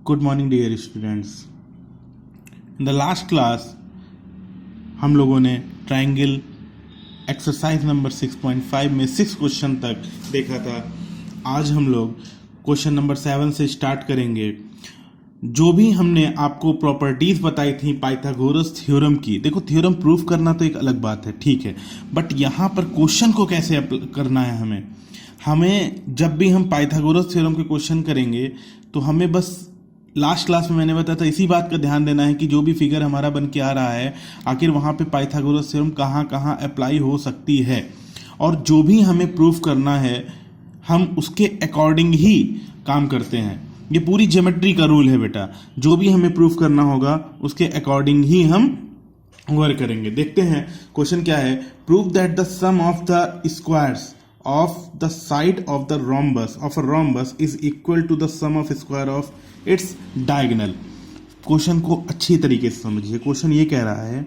Good morning dear students. In the last class हम लोगों ने ट्रायंगल एक्सरसाइज नंबर 6.5 में 6 क्वेश्चन तक देखा था। आज हम लोग क्वेश्चन नंबर 7 से स्टार्ट करेंगे। जो भी हमने आपको प्रॉपर्टीज बताई थी पाइथागोरस थ्योरम की, देखो थ्योरम प्रूफ करना तो एक अलग बात है, ठीक है, बट यहाँ पर क्वेश्चन को कैसे करना है हमें जब भी हम पाइथागोरस थ्योरम के क्वेश्चन करेंगे तो हमें बस लास्ट क्लास में मैंने बताया था इसी बात का ध्यान देना है कि जो भी फिगर हमारा बन के आ रहा है आखिर वहाँ पे पाइथागोरस थ्योरम कहाँ कहाँ अप्लाई हो सकती है, और जो भी हमें प्रूफ करना है हम उसके अकॉर्डिंग ही काम करते हैं। ये पूरी ज्योमेट्री का रूल है बेटा, जो भी हमें प्रूफ करना होगा उसके अकॉर्डिंग ही हम वर्क करेंगे। देखते हैं क्वेश्चन क्या है। Prove that the sum of the squares of the side of the rhombus is equal to the sum of square of its diagonal। Question को अच्छी तरीके से समझिए। क्वेश्चन ये कह रहा है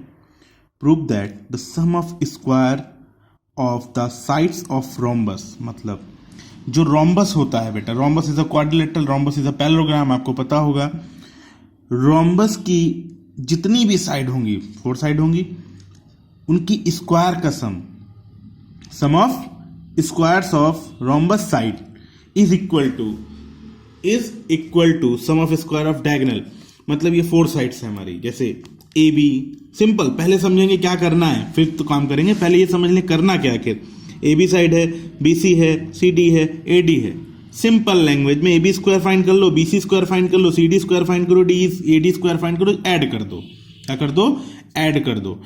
prove that the sum of square of the sides of rhombus, मतलब जो रोम्बस होता है बेटा, rhombus is a quadrilateral, rhombus is a parallelogram, आपको पता होगा। रोम्बस की जितनी भी साइड होंगी, 4 साइड होंगी, उनकी स्क्वायर का sum of squares of rhombus side is equal to sum of square of diagonal. मतलब ये 4 साइड्स है हमारी, जैसे ए बी। सिंपल, पहले समझेंगे क्या करना है फिर तो काम करेंगे। पहले ये समझ लें करना क्या है। ए बी साइड है, बी सी है, सी डी है, ए डी है। सिंपल लैंग्वेज में ए बी स्क्वायर फाइंड कर लो, बी सी स्क्वायर फाइंड कर लो, सी डी स्क्वायर फाइंड करो, D A D square find करो, ऐड कर दो। क्या कर दो? ऐड कर दो।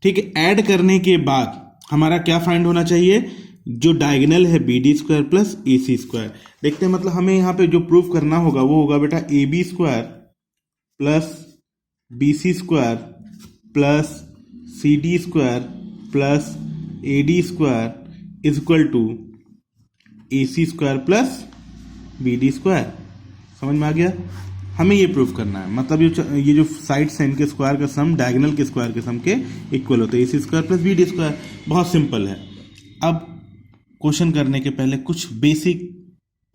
ठीक है, ऐड करने के बाद हमारा क्या फाइंड होना चाहिए? जो डायगोनल है बी डी स्क्वायर प्लस ए सी स्क्वायर। देखते हैं, मतलब हमें यहां पे जो प्रूफ करना होगा वो होगा बेटा A B square plus B C square plus C D square plus A D square is equal to A C square plus B D square. समझ में आ गया? हमें ये प्रूफ करना है, मतलब ये जो साइड्स हैं इनके स्क्वायर का सम डायगोनल के स्क्वायर के सम के इक्वल होता है, A C square plus B D square. बहुत सिंपल है। अब क्वेश्चन करने के पहले कुछ बेसिक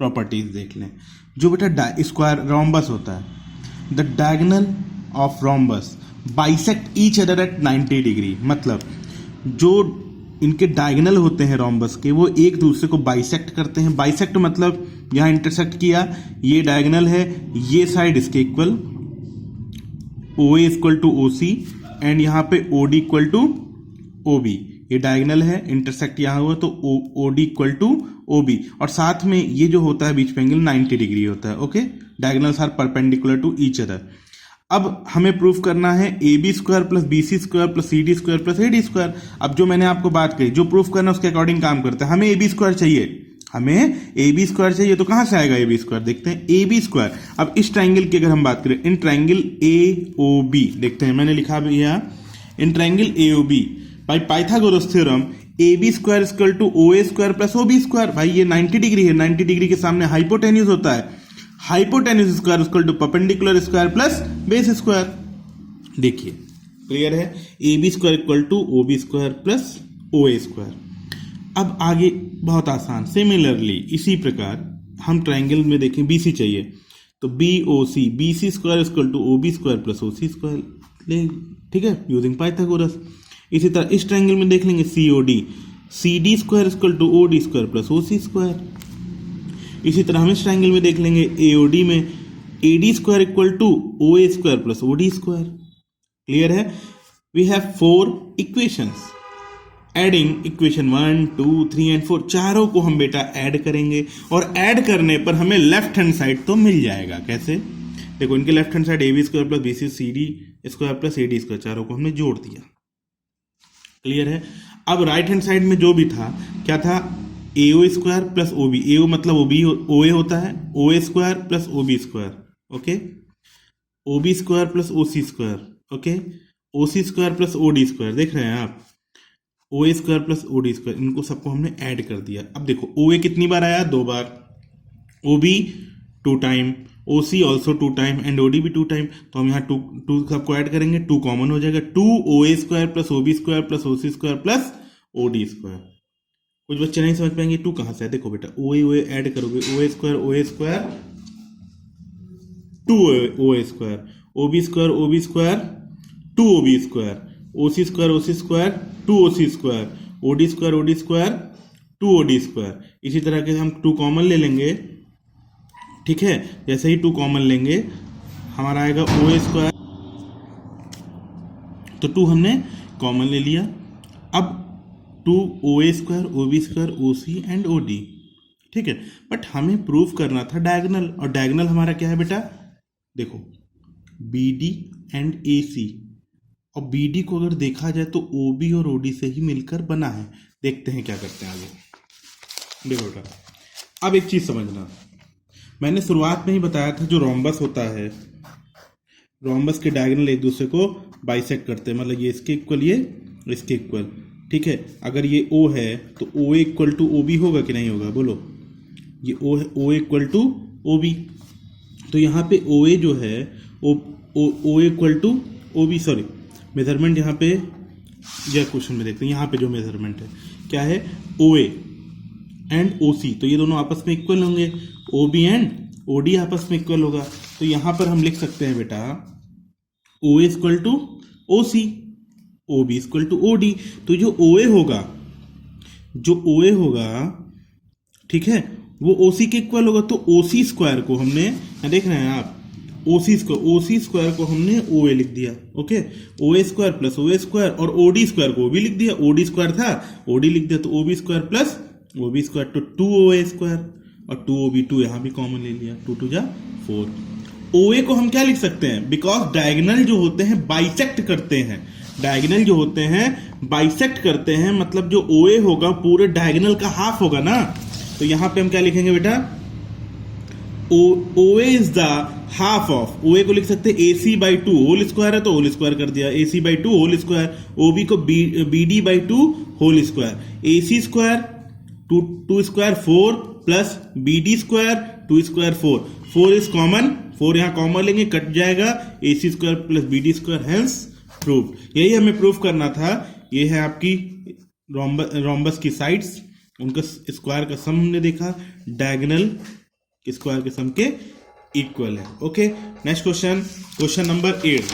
प्रॉपर्टीज देख लें। जो बेटा स्क्वायर रोम्बस होता है, the diagonal of rhombus bisect each other at 90 degree. मतलब जो इनके डायगोनल होते हैं रोम्बस के, वो एक दूसरे को बाइसेक्ट करते हैं। बाइसेक्ट मतलब यहां इंटरसेक्ट किया, ये डायगोनल है, ये साइड इसके equal, O A equal to O C, and यहां पे O D equal to O B. ये डायगोनल है, इंटरसेक्ट यहां हुआ तो O D equal to O B, और साथ में ये जो होता है बीच में एंगल 90 डिग्री होता है। Okay, diagonals are perpendicular to each other. अब हमें प्रूफ करना है A B square plus B C square plus C D square plus A D square. अब जो मैंने आपको बात कही, जो प्रूफ करना है उसके अकॉर्डिंग काम करता है। हमें ए बी स्क्वायर चाहिए, तो कहां से आएगा ए बी स्क्वायर? देखते हैं ए बी स्क्वायर। अब इस ट्राइंगल की अगर हम बात करें, इन ट्राइंगल ए ओ बी, देखते हैं मैंने लिखा भी है in triangle A O B by Pythagoras theorem A B square equal to O A square plus O B square. भाई ये 90 डिग्री है, 90 डिग्री के सामने हाइपोटेन्यूज होता है, hypotenuse square equal to perpendicular square plus base square. देखिए clear है, A B square equal to O B square plus O A square. अब आगे बहुत आसान, सिमिलरली इसी प्रकार हम ट्राइंगल में देखें बी सी चाहिए तो B O C, B C square equal to O B square plus O C square. ठीक है, यूजिंग पाइथागोरस। इसी तरह इस ट्राइंगल में देख लेंगे C O D, C D square equal to O D square plus O C square. इसी तरह हम इस ट्राइंगल में देख लेंगे ए ओ डी में A D square equal to O A square plus O D square. Clear है? We have 4 equations. Adding equation 1, 2, 3 and 4, चारों को हम बेटा ऐड करेंगे, और ऐड करने पर हमें लेफ्ट हैंड साइड तो मिल जाएगा। कैसे? देखो इनके left hand side A B square plus B C C D square plus A D square, चारों को हमने जोड़ दिया। क्लियर है? अब राइट हैंड साइड में जो भी था, क्या था? A O square plus O B, A O मतलब ओ बी ओ ए होता है, O A square plus O B square. Okay, O B square plus O C square. Okay, O C square plus O D square. देख रहे हैं आप, O A square plus O D square, इनको सबको हमने add कर दिया। अब देखो ओ ए कितनी बार आया? 2 बार, O B 2 time, O C also 2 time and O D भी 2 टाइम। तो हम यहाँ टू सबको ऐड करेंगे, 2 कॉमन हो जाएगा, 2 O A square plus O B square plus O C square plus O D square. कुछ बच्चे नहीं समझ पाएंगे 2 कहां से है। देखो बेटा ओ ए ऐड करोगे, O A square to O square, O B square to O B square, O C square to O C square, O D square to O D square. इसी तरह के हम टू कॉमन ले लेंगे, ठीक है। जैसे ही टू कॉमन लेंगे हमारा आएगा ओ स्क्वायर, तो टू हमने कॉमन ले लिया। अब two O A square, O B square, O C and O D, ठीक है। बट हमें प्रूफ करना था डायगोनल, और डायगोनल हमारा क्या है बेटा, देखो बी डी एंड ए सी, और बी डी को अगर देखा जाए तो ओ बी और ओ डी से ही मिलकर बना है। देखते हैं क्या करते हैं आगे। देखो बेटा अब एक चीज समझना, मैंने शुरुआत में ही बताया था जो रोम्बस होता है, रोम्बस के डायगोनल एक दूसरे को बाइसेक्ट करते हैं, मतलब ये इसके इक्वल, ये इसके इक्वल, ठीक है। अगर ये O है तो O equal to O B होगा कि नहीं होगा, बोलो। ये O है, O equal to O B, तो यहाँ पे ओ ए जो है O equal to O B, sorry measurement यहाँ पे, यह क्वेश्चन में देखते हैं, यहाँ पे जो मेजरमेंट है क्या है, ओ ए एंड ओ सी, तो ये दोनों आपस में इक्वल होंगे, O B and O D आपस में इक्वल होगा। तो यहाँ पर हम लिख सकते हैं बेटा O A equal to O C, O B equal to O D. तो जो ओ ए होगा, ठीक है, वो ओ सी के इक्वल होगा। तो ओ सी स्क्वायर को हमने, देख रहे हैं आप, ओ सी स्क्वायर को हमने ओ ए लिख दिया, okay. O A square plus O A square, और ओ डी स्क्वायर को भी लिख दिया, ओ डी स्क्वायर था ओ डी लिख दिया, तो O B square plus O B square, तो टू ओ ए स्क्वायर, और टू ओ बी, टू यहाँ भी कॉमन ले लिया, टू टू जा 4। ओ ए को हम क्या लिख सकते हैं, बिकॉज डायगोनल जो होते हैं बाइसेक्ट करते हैं, डायगोनल जो होते हैं बाइसेक्ट करते हैं, मतलब जो ओ ए होगा पूरे डायगोनल का हाफ होगा ना। तो यहां पे हम क्या लिखेंगे बेटा, O A is the half of, O A को लिख सकते हैं A C by two, whole square है तो होल स्क्वायर कर दिया, A C by two whole square, O B को B D by two whole square, A C square two square 4 plus B D square 2 square 4 is common, 4 यहां common लेंगे cut जाएगा, A C square plus B D square, hence proof. यही हमें proof करना था। ये है आपकी रोम्बस की साइड्स, उनका स्क्वायर का सम हमने देखा, डायगोनल स्क्वायर के सम के इक्वल है, ओके। नेक्स्ट क्वेश्चन नंबर 8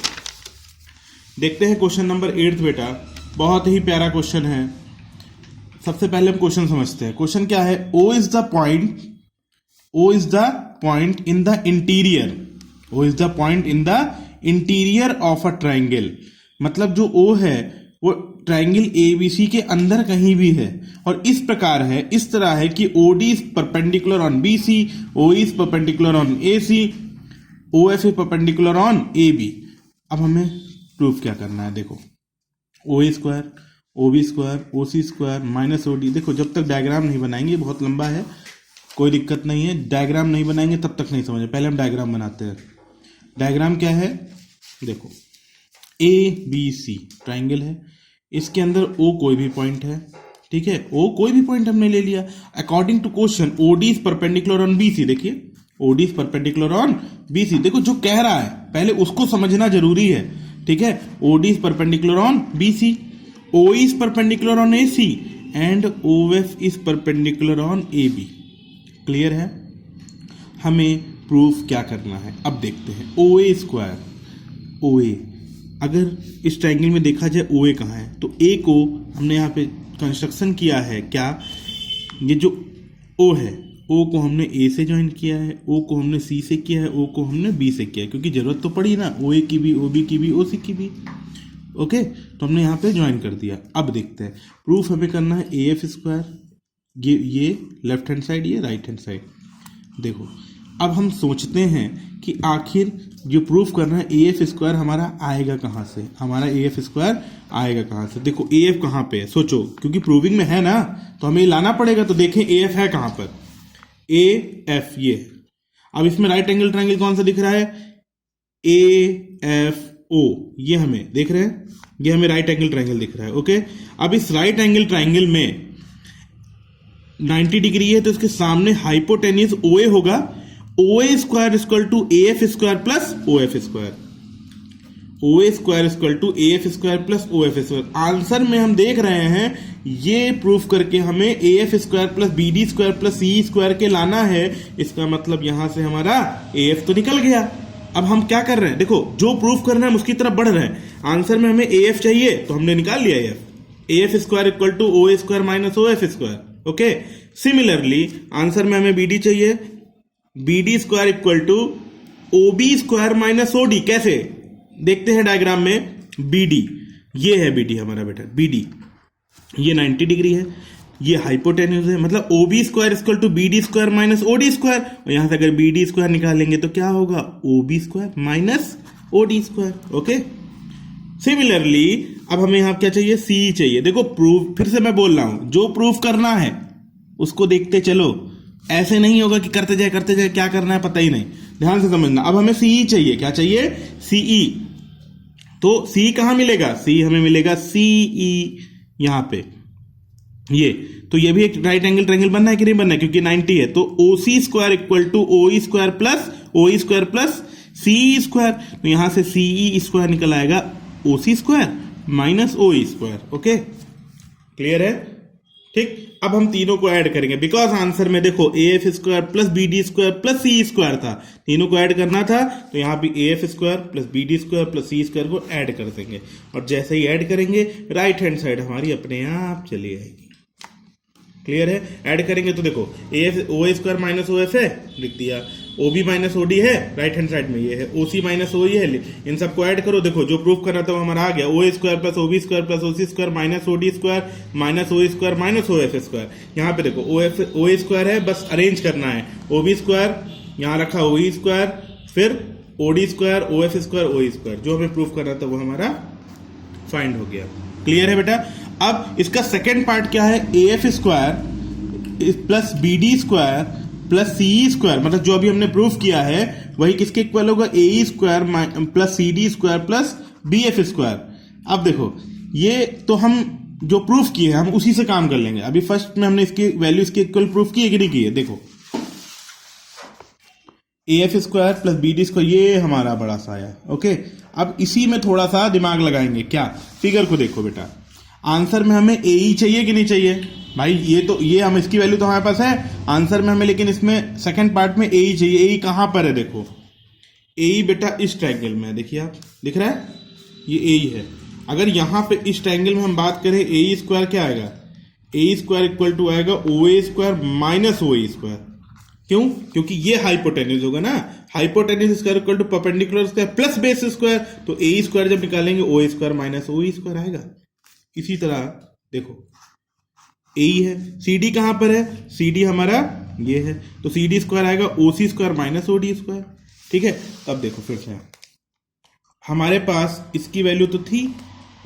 देखते हैं। क्वेश्चन नंबर 8 बेटा बहुत ही प्यारा क्वेश्चन है। सबसे पहले हम क्वेश्चन समझते हैं। क्वेश्चन क्या है, O is the point in the interior, O is the point in the interior of a triangle, मतलब जो O है वो ट्राइंगल ABC के अंदर कहीं भी है, और इस प्रकार है, इस तरह है कि OD is perpendicular on BC, OE is perpendicular on AC, OF is perpendicular on AB। अब हमें प्रूफ क्या करना है, देखो OA square, OB square, OC square minus OD। देखो जब तक डायग्राम नहीं बनाएंगे, बहुत लंबा है, कोई दिक्कत नहीं है, डायग्राम नहीं बनाएंगे तब तक नहीं समझे। पहले हम डायग्राम बनाते हैं। डायग्राम क्या है, देखो ABC ट्राइंगल है, इसके अंदर O कोई भी पॉइंट है, ठीक है, O कोई भी पॉइंट हमने ले लिया। According to question OD is perpendicular on BC, देखिए OD is perpendicular on BC। देखो जो कह रहा है पहले उसको समझना जरूरी है, ठीक है। OD is perpendicular on BC, OE is perpendicular on AC and OF is perpendicular on AB। Clear है। हमें प्रूफ क्या करना है, अब देखते हैं। OA स्क्वायर, OA अगर इस ट्राइंगल में देखा जाए OA कहाँ है, तो A को हमने यहाँ पे कंस्ट्रक्शन किया है क्या, ये जो O है O को हमने A से ज्वाइन किया है, O को हमने C से किया है, O को हमने B से किया है, क्योंकि जरूरत तो पड़ी ना OA की भी, OB की भी, OC की भी, ओके। तो हमने यहाँ पे ज्वाइन कर दिया। अब देखते हैं प्रूफ हमें करना है AF स्क्वायर, ये लेफ्ट हैंड साइड, ये राइट हैंड साइड। देखो अब हम सोचते हैं कि आखिर जो प्रूफ करना है AF स्क्वायर हमारा आएगा कहाँ से, हमारा AF स्क्वायर आएगा कहाँ से। देखो AF कहाँ पे है, सोचो, क्योंकि प्रूविंग में है ना तो हमें लाना पड़ेगा। तो देखें AF है कहाँ पर, AF ये। अब इसमें राइट एंगल ट्राइंगल कौन सा दिख रहा है, AFO, ये हमें देख रहे हैं, ये हमें राइट एंगल ट्राइंगल दिख रहा है, ओके। अब इस राइट एंगल ट्राइंगल में 90 डिग्री है तो इसके सामने हाइपोटेन्यूज OA होगा, OA square equal to AF square plus OF square, OA square equal to AF square plus OF square. Answer में हम देख रहे हैं ये प्रूफ करके हमें AF square plus BD square plus CE square के लाना है। इसका मतलब यहां से हमारा AF तो निकल गया, अब हम क्या कर रहे हैं, देखो जो प्रूफ करना है हम उसकी तरफ बढ़ रहे हैं। आंसर में हमें ए एफ चाहिए तो हमने निकाल लिया F, A F square equal to O A square minus O F square. Okay, similarly answer में हमें बी डी चाहिए, B D square equal to O B square minus O D. कैसे देखते हैं डायग्राम में, बी डी ये है, B D हमारा बेटा, बी डी ये 90 डिग्री है, ये हाइपोटेन्यूज है, मतलब O B square equal to B D square minus O D square. और यहां से अगर बी डी स्क्वायर निकालेंगे तो क्या होगा, O B square minus O D square. Okay, similarly अब हमें यहां क्या चाहिए, सी चाहिए। देखो प्रूफ, फिर से मैं बोल रहा हूं, जो प्रूफ करना है उसको देखते चलो, ऐसे नहीं होगा कि करते जाए क्या करना है पता ही नहीं, ध्यान से समझना। अब हमें सीई चाहिए, क्या चाहिए, सीई। तो सी कहां मिलेगा, सी हमें मिलेगा सीई यहां पे, ये तो ये भी एक राइट एंगल ट्रायंगल बनना है कि नहीं बनना है, क्योंकि 90 है। तो ओ C square equal to O E square plus C square. तो यहां से सीई स्क्वायर निकल आएगा O C square minus O E square. Okay, clear है, ठीक। अब हम तीनों को ऐड करेंगे, बिकॉज आंसर में देखो A F square plus B D square plus C square था, तीनों को ऐड करना था। तो यहां भी A F square plus B D square plus C square को ऐड कर देंगे, और जैसे ही ऐड करेंगे राइट हैंड साइड हमारी अपने आप चली आएगी। क्लियर है, ऐड करेंगे तो देखो A F O A square minus O F है, लिख दिया, O B minus O D है, राइट हैंड साइड में ये है, ओ सी माइनस ओ ई है, इन सबको ऐड करो। देखो जो प्रूफ करना था वो हमारा आ गया, O A square plus O B square plus O C square minus O D square minus O square minus O F square. यहाँ पे देखो ओ ए स्क्वायर है, बस अरेंज करना है, ओ बी स्क्वायर यहाँ रखा, ओ ई स्क्वायर, फिर O D square, O F square, O E square, जो हमें प्रूफ करना था वो हमारा फाइंड हो गया। क्लियर है बेटा। अब इसका सेकेंड पार्ट क्या है, A F square plus B D square plus C square, मतलब जो अभी हमने प्रूफ किया है वही किसके इक्वल होगा, A square plus C D square plus B F square. अब देखो ये तो हम जो प्रूफ किए हैं हम उसी से काम कर लेंगे। अभी फर्स्ट में हमने इसकी वैल्यू इसके इक्वल प्रूफ की है कि नहीं की है, देखो A F square plus B D square ये हमारा बड़ा सा आया। ओके, अब इसी में थोड़ा सा दिमाग लगाएंगे, क्या, फिगर को देखो बेटा, आंसर में हमें ए ई चाहिए कि नहीं चाहिए भाई, ये हम इसकी वैल्यू तो हमारे पास है आंसर में हमें, लेकिन इसमें सेकंड पार्ट में ए ई चाहिए। ए ई कहां पर है, देखो ए ई बेटा इस ट्रायंगल में है, देखिए आप, दिख रहा है ये ए ई है। अगर यहां पे इस ट्रायंगल में हम बात करें, ए ई स्क्वायर क्या आएगा, A E square equal to आएगा O A square minus O E square. क्यों, क्योंकि ये हाइपोटेन्यूज होगा ना, hypotenuse square equal to perpendicular square plus base square. तो ए ई स्क्वायर जब निकालेंगे O A square minus O E square आएगा। इसी तरह देखो ए ई है, सी डी कहां पर है, सी डी हमारा ये है, तो सी डी स्क्वायर आएगा O C square minus O D square. ठीक है, अब देखो फिर से हमारे पास इसकी वैल्यू तो थी,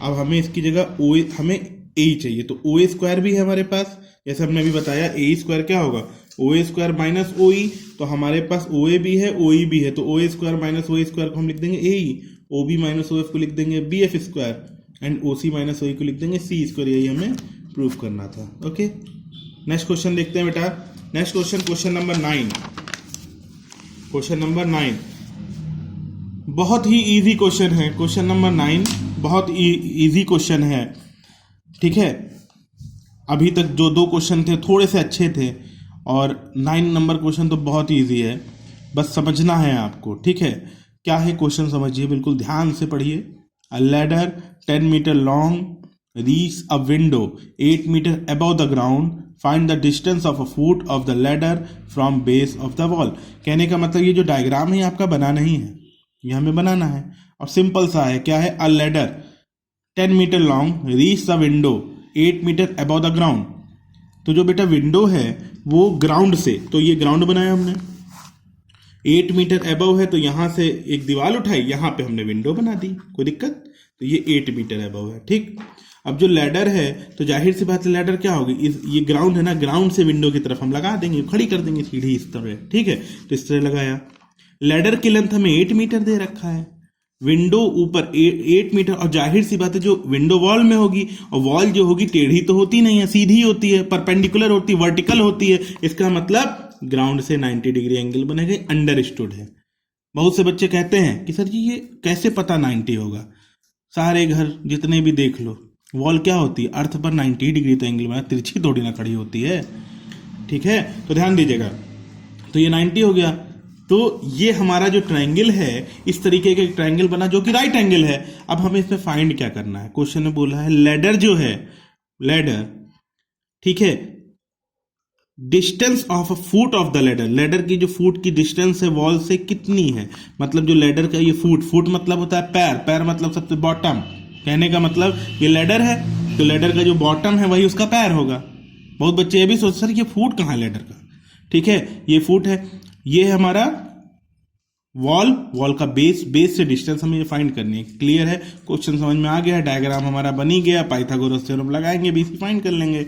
अब हमें इसकी जगह हमें ए चाहिए, तो ओ ए स्क्वायर भी है हमारे पास, जैसे हमने अभी बताया ए स्क्वायर क्या होगा, ओ ए स्क्वायर माइनस ओ ई, तो हमारे पास ओ ए भी है ओ ई भी है, तो O A square minus O A square को हम लिख देंगे A E, O B minus O F को लिख देंगे B F square, and O C minus O E को लिख देंगे सी स्क्वायर। यही हमें प्रूफ करना था। ओके, नेक्स्ट क्वेश्चन देखते हैं बेटा। Next question, question number 9, question number 9 बहुत ही इजी क्वेश्चन है। क्वेश्चन नंबर 9 बहुत इजी क्वेश्चन है, ठीक है। अभी तक जो 2 क्वेश्चन थे थोड़े से अच्छे थे, और 9 नंबर क्वेश्चन तो बहुत ही इजी है, बस समझना है आपको, ठीक है। क्या है क्वेश्चन समझिए, बिल्कुल ध्यान से पढ़िए। A ladder 10 metre long reach a window 8 meter above the ground, find the distance of a foot of the ladder from base of the wall। कहने का मतलब ये जो डायग्राम है आपका बनाना ही है, ये हमें बनाना है, और सिंपल सा है, क्या है, a ladder 10 metre long reach the window 8 metre above the ground। तो जो बेटा विंडो है वो ग्राउंड से, तो ये ग्राउंड बनाया हमने, 8 मीटर अबव है, तो यहां से एक दीवार उठाई, यहां पे हमने विंडो बना दी, कोई दिक्कत, तो ये 8 मीटर अबव है, ठीक। अब जो लैडर है तो जाहिर सी बात है लैडर क्या होगी, ये ग्राउंड है ना, ग्राउंड से विंडो की तरफ हम लगा देंगे, खड़ी कर देंगे सीढ़ी इस तरह, ठीक है। तो इस तरह लगाया, लैडर की लेंथ हमें 8 मीटर दे रखा है, विंडो ऊपर 8 मीटर, और जाहिर सी बात है जो विंडो वॉल में होगी, और वॉल जो होगी टेढ़ी तो होती नहीं है, सीधी होती है, परपेंडिकुलर होती है, वर्टिकल होती है। इसका मतलब ग्राउंड से 90 डिग्री एंगल बनेगा, अंडरस्टूड है। बहुत से बच्चे कहते हैं कि सर जी ये कैसे पता 90 होगा, सारे घर जितने भी देख लो, वॉल क्या होती है, अर्थ पर 90 डिग्री तो एंगल बना, तिरछी थोड़ी ना खड़ी होती है, ठीक है। तो ध्यान दीजिएगा, तो ये 90 हो गया, तो ये हमारा जो ट्रायंगल है, इस तरीके का एक ट्रायंगल बना जो कि राइट एंगल है। अब हमें इसमें फाइंड क्या करना है, क्वेश्चन में बोला है लेडर जो है, लेडर, ठीक है, distance of a foot of the ladder, ladder की जो फुट की डिस्टेंस है वॉल से कितनी है। मतलब जो लेडर का ये फुट मतलब होता है पैर, पैर मतलब सबसे बॉटम, कहने का मतलब ये लेडर है तो लेडर का जो बॉटम है वही उसका पैर होगा। बहुत बच्चे ये भी सोचते सर ये फुट कहाँ है लेडर का, ठीक है, ये फुट है, ये है हमारा वॉल का बेस से डिस्टेंस हमें ये फाइंड करनी है। क्लियर है, क्वेश्चन समझ में आ गया, डायग्राम हमारा बनी गया, पाइथागोरस थ्योरम लगाएंगे, बीसी फाइंड कर लेंगे।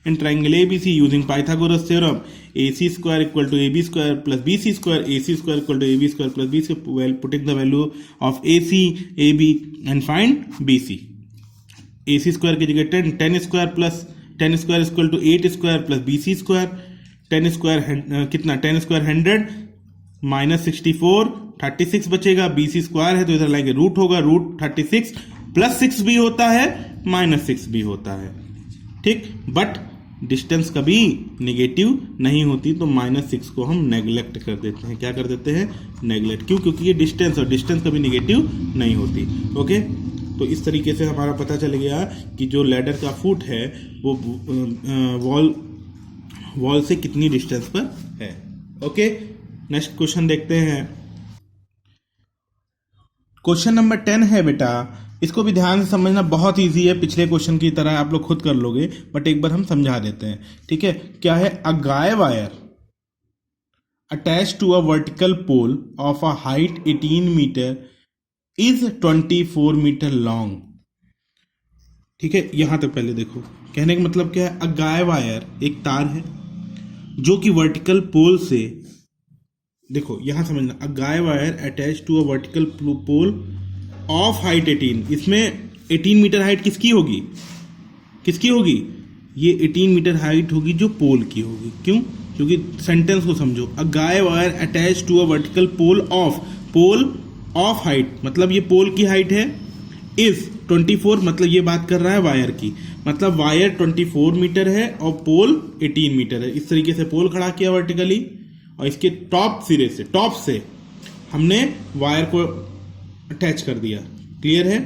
In triangle ABC using Pythagoras theorem, AC square equal to AB square plus BC square, AC square equal to AB square plus BC, well putting the value of AC, AB and find BC। AC square की जगह 10 square plus 10 square is equal to 8 square plus BC square, 10 square कितना, 10 square 100 minus 64 36 बचेगा, BC square है तो इधर लाएंगे root होगा, root 36 plus 6 भी होता है माइनस 6 भी होता है, ठीक, बट डिस्टेंस कभी नेगेटिव नहीं होती तो माइनस 6 को हम नेग्लेक्ट कर देते हैं। क्या कर देते हैं, नेग्लेक्ट, क्यों, क्योंकि ये डिस्टेंस, और डिस्टेंस कभी नेगेटिव नहीं होती। ओके, तो इस तरीके से हमारा पता चल गया कि जो लैडर का फुट है वो वॉल से कितनी डिस्टेंस पर है। ओके, नेक्स्ट क्वेश्चन देखते हैं। क्वेश्चन नंबर 10 है बेटा, इसको भी ध्यान से समझना, बहुत इजी है, पिछले क्वेश्चन की तरह आप लोग खुद कर लोगे, बट एक बार हम समझा देते हैं, ठीक है। क्या है, a guy wire attach to a vertical pole of a height 18 meter इज 24 मीटर लॉन्ग, ठीक है। यहां तक पहले देखो, कहने का मतलब क्या है, अ गाय वायर एक तार है जो कि वर्टिकल पोल से, देखो यहां समझना, a guy wire attach to a vertical pole of height 18, इसमें 18 मीटर हाइट किसकी होगी, किसकी होगी, ये 18 मीटर हाइट होगी जो पोल की होगी। क्यों, क्योंकि सेंटेंस को समझो, a guy wire attach to a vertical pole of height, मतलब ये पोल की हाइट है, इज 24, मतलब ये बात कर रहा है वायर की, मतलब वायर 24 मीटर है और पोल 18 मीटर है। इस तरीके से पोल खड़ा किया वर्टिकली, और इसके टॉप सिरे से, टॉप से हमने वायर को अटैच कर दिया। क्लियर है,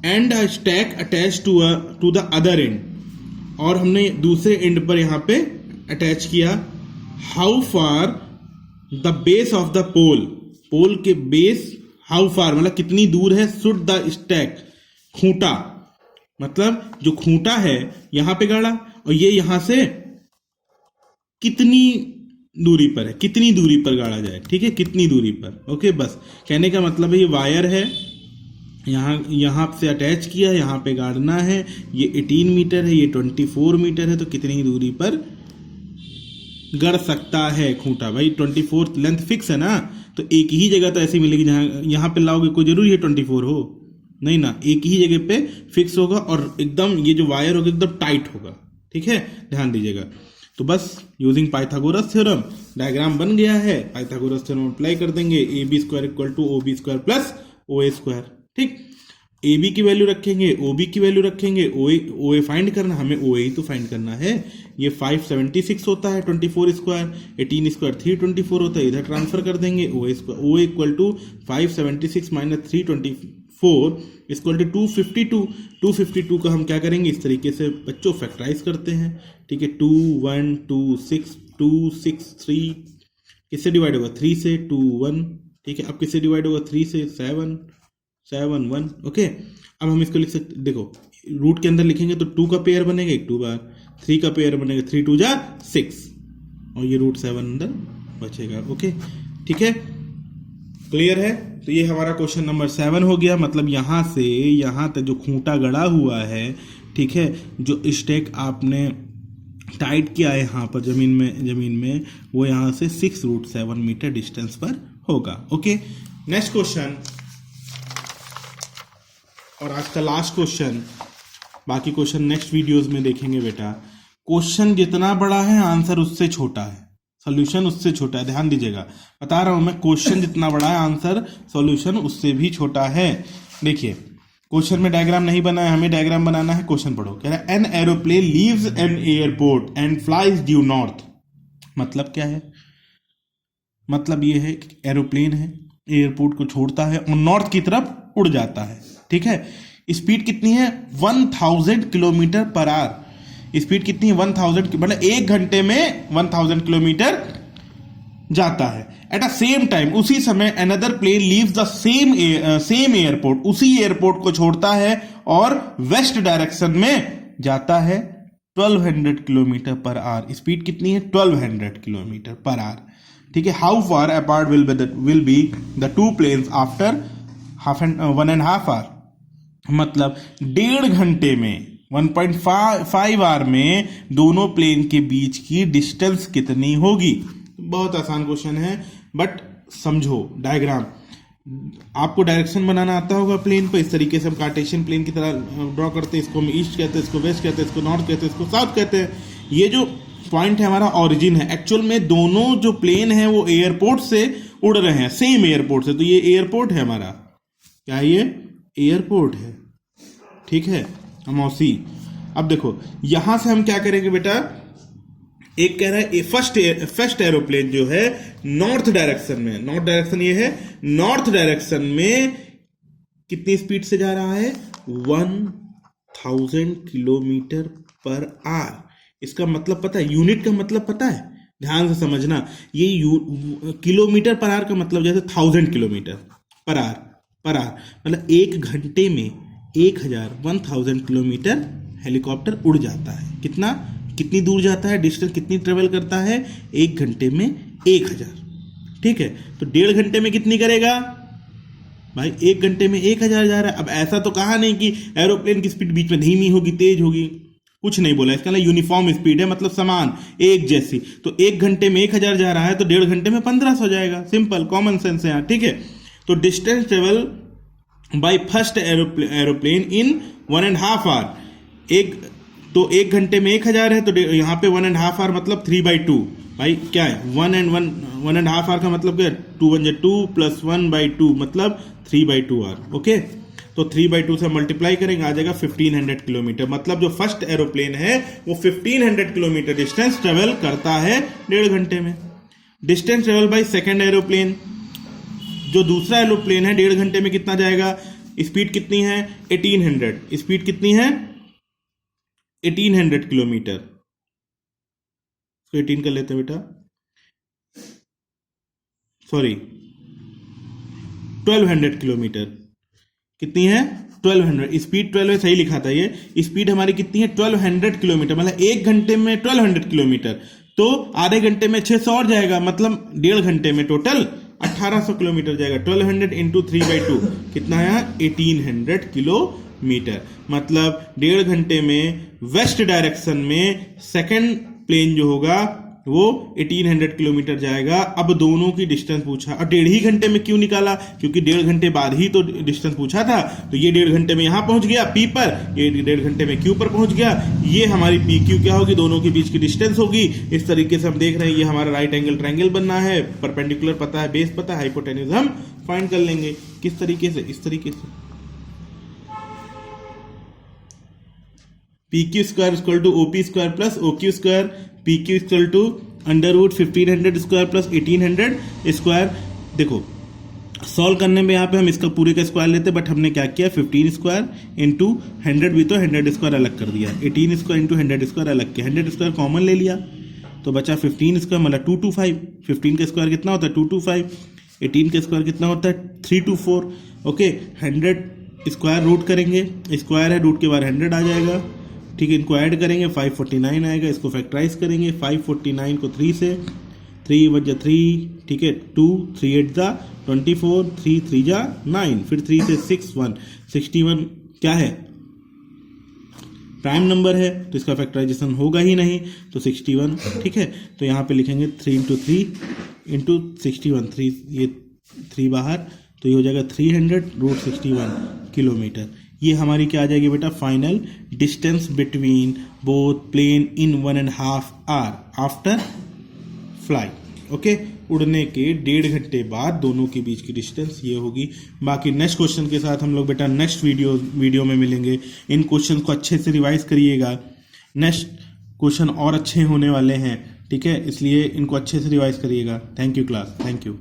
and a stake attach to the other end, और हमने दूसरे एंड पर यहां पे अटैच किया। How far the base of the pole, pole के बेस, हाउ फार मतलब कितनी दूर है, शुड द स्टैक, खूंटा, मतलब जो खूंटा है यहां पे गाड़ा, और ये यहां से कितनी दूरी पर है, कितनी दूरी पर गाड़ा जाए, ठीक है, कितनी दूरी पर। ओके, बस कहने का मतलब है ये वायर है, यहां से अटैच किया, यहां पे गाड़ना है, ये 18 मीटर है, ये 24 मीटर है, तो कितनी दूरी पर गड़ सकता है खूंटा। भाई 24 लेंथ फिक्स है ना, तो एक ही जगह तो ऐसी मिलेगी जहां यहां पे लाओगे, कोई जरूरी है 24 हो, नहीं ना, एक ही जगह पे फिक्स होगा, और एकदम ये जो वायर होगा एकदम टाइट होगा, ठीक है, ध्यान दीजिएगा। तो बस यूजिंग पाइथागोरस थ्योरम डायग्राम बन गया है, पाइथागोरस थ्योरम अप्लाई कर देंगे, AB square equal to OB square plus OA square, ठीक। AB की वैल्यू रखेंगे, OB की वैल्यू रखेंगे, OA फाइंड करना, हमें OA ही तो फाइंड करना है। ये 576 होता है 24 स्क्वायर, 18 स्क्वायर 324 होता है, इधर ट्रांसफर कर देंगे, OA equal to 576 minus 324 equal to 252। 252 का हम क्या करेंगे, इस तरीके से बच्चों फैक्टराइज करते हैं, ठीक है। 2 1 2 6 2 6 3, किससे डिवाइड होगा, 3 से, 2 1, ठीक है। अब किससे डिवाइड होगा, 3 से, 7 7 1, ओके। अब हम इसको लिख सकते, देखो रूट के अंदर लिखेंगे तो 2 का पेयर बनेगा, एक 2 बार, 3 का पेयर बनेगा, 3 2 जा 6, और ये रूट 7 अंदर बचेगा। ओके, ठीक है, क्लियर है। तो ये हमारा क्वेश्चन नंबर 7 हो गया, मतलब यहां से यहां तक जो खूंटा गड़ा हुआ है, ठीक है, जो स्टेक आपने टाइट किया है यहाँ पर जमीन में वो यहाँ से 6√7 मीटर डिस्टेंस पर होगा। ओके, नेक्स्ट क्वेश्चन, और आज का लास्ट क्वेश्चन, बाकी क्वेश्चन नेक्स्ट वीडियोस में देखेंगे बेटा। क्वेश्चन जितना बड़ा है आंसर उससे छोटा है, सॉल्यूशन उससे छोटा है, ध्यान दीजिएगा, बता रहा हूं मैं, क्वेश्चन जितना बड़ा है आंसर सॉल्यूशन उससे भी छोटा है। देखिए क्वेश्चन में डायग्राम नहीं बना है, हमें डायग्राम बनाना है। क्वेश्चन पढ़ो, कह रहा है an aeroplane leaves an airport and flies due north, मतलब क्या है, मतलब ये है कि एरोप्लेन है, एयरपोर्ट को छोड़ता है और नॉर्थ की तरफ उड़ जाता है। ठीक है, स्पीड कितनी है 1000 किलोमीटर पर आवर। स्पीड कितनी है 1000, मतलब 1 घंटे में 1000 किलोमीटर जाता है। एट अ सेम टाइम, उसी समय another plane leaves the same airport, उसी एयरपोर्ट को छोड़ता है और वेस्ट डायरेक्शन में जाता है 1200 किलोमीटर पर आवर। स्पीड कितनी है 1200 किलोमीटर पर आवर। ठीक है, how far apart will be the two planes after 1.5 hour, मतलब 1.5 घंटे में 1.5 आवर में दोनों प्लेन के बीच की डिस्टेंस कितनी होगी। बहुत आसान क्वेश्चन है, बट समझो डायग्राम। आपको डायरेक्शन बनाना आता होगा प्लेन पर, इस तरीके से हम कार्टेशियन प्लेन की तरह ड्रॉ करते हैं। इसको हम ईस्ट कहते हैं, इसको वेस्ट कहते हैं, इसको नॉर्थ कहते हैं, इसको साउथ कहते हैं। ये जो पॉइंट है हमारा ओरिजिन है। एक्चुअल में दोनों जो प्लेन है वो एयरपोर्ट से उड़ रहे हैं, सेम एयरपोर्ट से, तो ये एयरपोर्ट है हमारा। क्या ये एयरपोर्ट है? ठीक है मौसी। अब देखो यहां से हम क्या करेंगे बेटा, एक कह रहा है फर्स्ट एरोप्लेन जो है नॉर्थ डायरेक्शन में, नॉर्थ डायरेक्शन ये है, नॉर्थ डायरेक्शन में कितनी स्पीड से जा रहा है 1000 किलोमीटर पर आवर। इसका मतलब पता है, यूनिट का मतलब पता है, ध्यान से समझना। ये किलोमीटर पर आवर का मतलब जैसे 1000 किलोमीटर पर आवर, मतलब 1 घंटे में 1000 किलोमीटर हेलीकॉप्टर उड़ जाता है। कितनी दूर जाता है, डिस्टेंस कितनी ट्रेवल करता है 1 घंटे में 1000। ठीक है, तो 1.5 घंटे में कितनी करेगा भाई, 1 घंटे में 1000 जा रहा है। अब ऐसा तो कहा नहीं कि एरोप्लेन की स्पीड बीच में धीमी होगी, तेज होगी, कुछ नहीं बोला। इसका मतलब यूनिफॉर्म स्पीड है, मतलब समान, एक जैसी। तो 1 घंटे में 1000 जा रहा है तो 1.5 घंटे में 1500 जाएगा। सिंपल कॉमन सेंस है यहाँ। ठीक है, तो distance travel by first aeroplane in 1.5 hour, तो 1 घंटे में 1000 है, तो यहाँ पे 1.5 आवर मतलब 3/2। भाई क्या है 1.5 आवर का मतलब क्या है 2 1 2 प्लस 1/2 मतलब 3/2 आवर। ओके, तो 3/2 से मल्टीप्लाई करेंगे, आ जाएगा 1500 किलोमीटर। मतलब जो फर्स्ट एरोप्लेन है वो 1500 किलोमीटर डिस्टेंस ट्रेवल करता है 1.5 घंटे में। Distance travel by second aeroplane, जो दूसरा एरोप्लेन है 1.5 घंटे में कितना जाएगा, स्पीड कितनी है 1800, स्पीड कितनी है 1800 किलोमीटर। तो 18 कर लेते हैं बेटा, सॉरी 1200 किलोमीटर। कितनी है 1200, स्पीड 12 है, सही लिखा था ये। स्पीड हमारी कितनी है 1200 किलोमीटर, मतलब 1 घंटे में 1200 किलोमीटर, तो आधे घंटे में 600 और जाएगा, मतलब 1.5 घंटे में टोटल 1800 किलोमीटर जाएगा। 1200 इंटू 3/2 कितना है 1800 किलोमीटर। मतलब 1.5 घंटे में वेस्ट डायरेक्शन में सेकंड प्लेन जो होगा वो 1800 किलोमीटर जाएगा। अब दोनों की डिस्टेंस पूछा, और 1.5 घंटे में क्यों निकाला, क्योंकि 1.5 घंटे बाद ही तो डिस्टेंस पूछा था। तो ये 1.5 घंटे में यहां पहुंच गया पी पर, ये 1.5 घंटे में क्यू पर पहुंच गया। ये हमारी पी क्यू क्या होगी, दोनों के बीच की डिस्टेंस होगी। इस तरीके से हम देख रहे हैं, ये हमारा राइट एंगल ट्रायंगल बनना है, परपेंडिकुलर पता है, बेस पता है, हाइपोटेन्यूज हम फाइंड कर लेंगे। किस तरीके से, इस तरीके से P Q square equal to OP square plus O Q square, P Q equal to under root 1500 square plus 1800 square. देखो सॉल्व करने में यहाँ पे हम इसका पूरे का स्क्वायर लेते, बट हमने क्या किया 15 स्क्वायर इंटू 100 भी तो 100 स्क्वायर अलग कर दिया, 18 स्क्वायर इंटू 100 स्क्वायर अलग किया, 100 स्क्वायर कॉमन ले लिया तो बचा 15 स्क्वायर, मतलब 225। 15 का स्क्वायर कितना होता है 225, 18 का स्क्वायर कितना होता है 324। ओके, 100 स्क्वायर रूट करेंगे, स्क्वायर है रूट के बाद 100 आ जाएगा। ठीक है, इनको ऐड करेंगे 549 आएगा, इसको फैक्टराइज करेंगे 549 को 3 से, 3 × 3, ठीक है 2, 3 8 जा 24, 3 3 जा 9, फिर 3 से 6 1, 61 क्या है प्राइम नंबर है तो इसका फैक्टराइजेशन होगा ही नहीं, तो 61। ठीक है, तो यहाँ पे लिखेंगे 3 × 3 इंटू 61, 3 ये 3 बाहर, तो ये हो जाएगा 300√61 किलोमीटर। ये हमारी क्या आ जाएगी बेटा final distance between both plane in 1.5 hour after flight. Okay, उड़ने के 1.5 घंटे बाद दोनों के बीच की डिस्टेंस ये होगी। बाकी नेक्स्ट क्वेश्चन के साथ हम लोग बेटा नेक्स्ट वीडियो में मिलेंगे। इन क्वेश्चन को अच्छे से रिवाइज करिएगा, नेक्स्ट क्वेश्चन और अच्छे होने वाले हैं। ठीक है, इसलिए इनको अच्छे से रिवाइज करिएगा। Thank you class, thank you.